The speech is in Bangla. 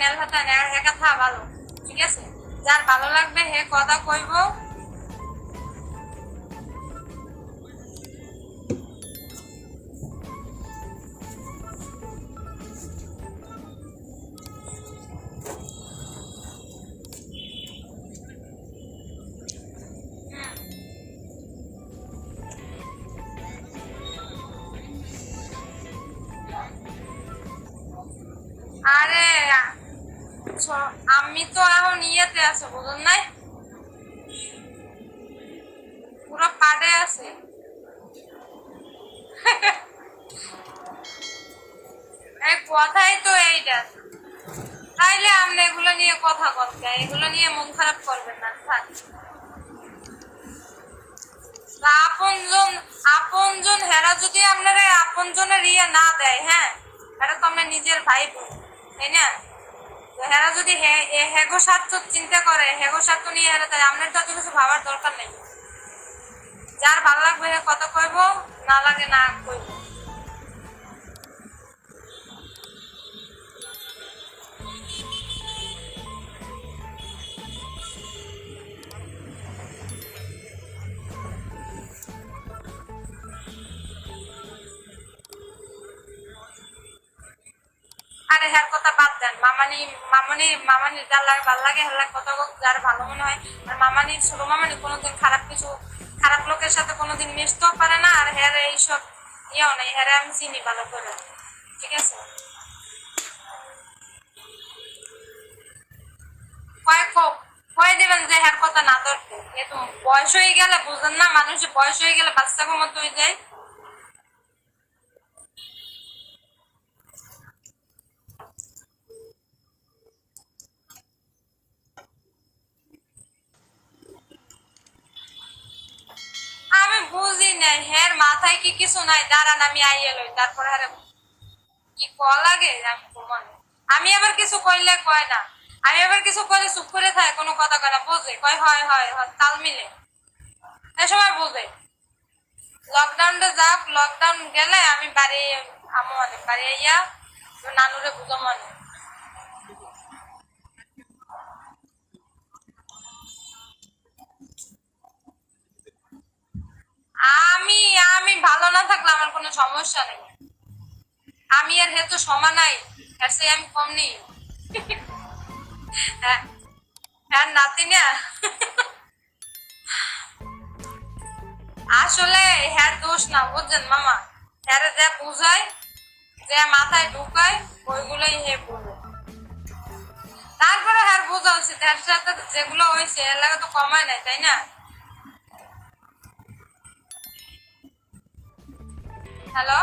এলহাতান হে কথা ভালো, ঠিক আছে? যার ভালো লাগবে হে কথা কইব। আরে আমি তো এখন ইয়েতে আছে, বুঝুন নাই, পুরো পাড়ে আছে। এই কথাই তো এইটা। তাইলে আপনি এগুলো নিয়ে কথা বলতে, এগুলো নিয়ে মন খারাপ করবেন না, থাক। আপনজন আপনজন হেরা যদি আপনারা আপনজনের ইয়ে না দেয়, হ্যাঁ, এটা তো আপনার নিজের ভাই বোন, তাই না? তো হেরা যদি হেগো স্বার্থ চিন্তা করে, হেগো স্বার্থ নিয়ে হেরা, তাই আপনার তো কিছু ভাবার দরকার নেই। যার ভালো লাগবে হে কথা কইব, না লাগে না কইব। আরে হ্যার কথা বাদ দেন, মামানি যার লাগে ভালো লাগে হেলার কথা যার ভালো মনে হয়। আর মামানি ছোট মামানি কোনোদিন খারাপ লোকের সাথে কোনোদিন মিশতেও পারে না। আর হ্যার এইসব ইয়েও নেই, হ্যারে আমি চিনি ভালো করে, ঠিক আছে? কয়ে দেবেন যে হ্যার কথা না ধরতে, এ তো বয়স হয়ে গেলে বুঝেন না, মানুষের বয়স হয়ে গেলে বাচ্চা মতো হয়ে যায়। আমি বুঝি না হের মাথায় কি কিছু নাই, দাঁড়ান আমি আইয়ে লই, তারপরে আরে কি কল লাগে আমি ঘুমানো। আমি আবার কিছু কইলে কয় না, আমি আবার কিছু কইলে চুপ করে থাকে, কোনো কথা কয় না, বোঝে, কয় হয় হয় হয়, তাল মিলে এ সময় বোঝে। লকডাউনটা যাক, লকডাউন গেলে আমি বাড়ি আমো মানে বাড়ি আইয়া নানুরে বুঝো মানে। আমি আমি ভালো না থাকলে আমার কোনো সমস্যা নেই, আমি আর হেতু সমানাই, এর চেয়ে আমি কম নেই। হ্যাঁ, হ্যাঁ নাতি না। আসলে হ্যার দোষ না, বুঝছেন মামা? হ্যারে যা বুঝায়, যে মাথায় ঢুকায়, ওইগুলোই হে বলে। তারপরে হ্যার বোঝা উচিত, হ্যার সাথে যেগুলো হয়েছে এর লাগে তো কমায় নাই, তাই না? হ্যালো।